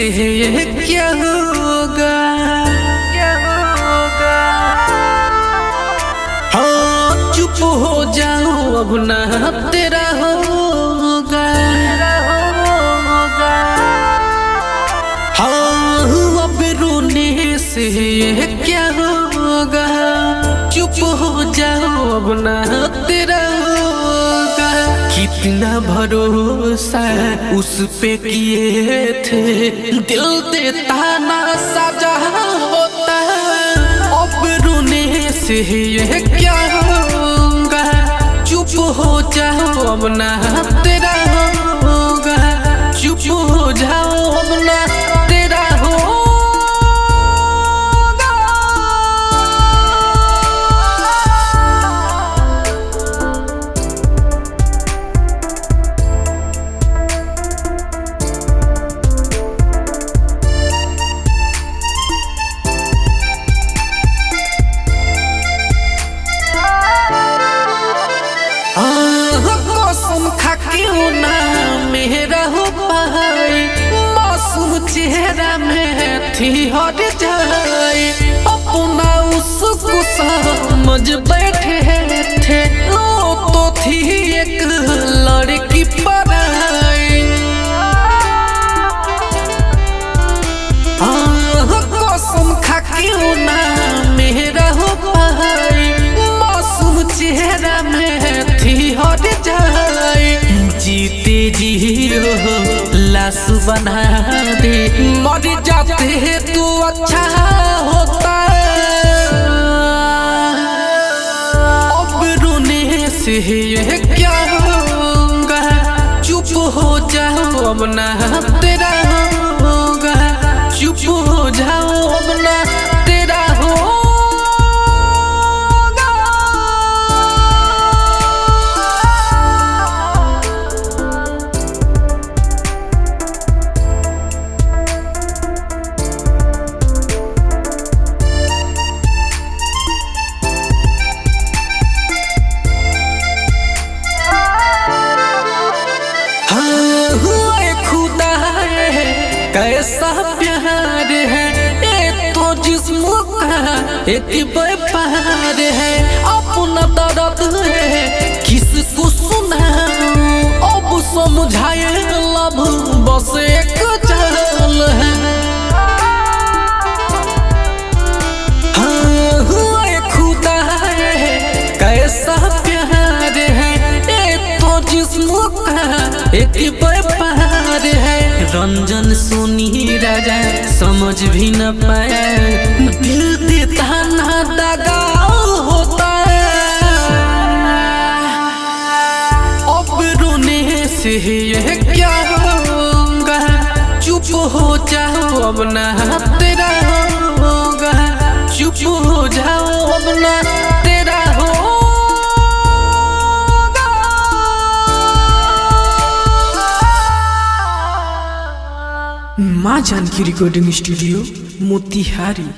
से क्या होगा, हाँ चुप हो जाओ अब ना तेरा होगा, हाँ अब रोने से क्या होगा, चुप हो जाओ अब ना तेरा होगा। कितना भरोसा उस पे किए थे, दिल देता ना सजा होता, अब रोने से क्या होगा, चुप हो जाओ अब ना तेरा होगा, चुप हो जाओ अब ना तेरा होगा। कसम खा क्यों ना मेरा हो पाए, मासूम चेहरा में थी हट जाए, अपना उसको समझ बैठे थे, वो तो थी एक लड़की पराई। कसम खा क्यों ना मेरा हो पाए, मासूम चेहरा में थी हट जाए, जीते जी हो लाश बना दे, मर जाते तो अच्छा होता, अब रोने से क्या होगा, चुप हो जाओ अब ना तेरा होगा, चुप हो जाओ अब ना तेरा होगा। कैसा प्यार है ये तो जिस्म का एक व्यापार है, अपना दर्द है किसको सुनाऊं, अब समझाए लब बस एक जाल है। हाँ खुदा है कैसा प्यार है ये तो जिस्म का एक व्यापार है, रंजन सोनी राजा समझ भी न पाया, दिल देता ना दगा होता, अब रोने से क्या होगा, चुप हो जाओ अब ना तेरा होगा, चुप हो जाओ अब ना तेरा होगा। माँ जानकी रिकॉर्डिंग स्टूडियो मोतिहारी।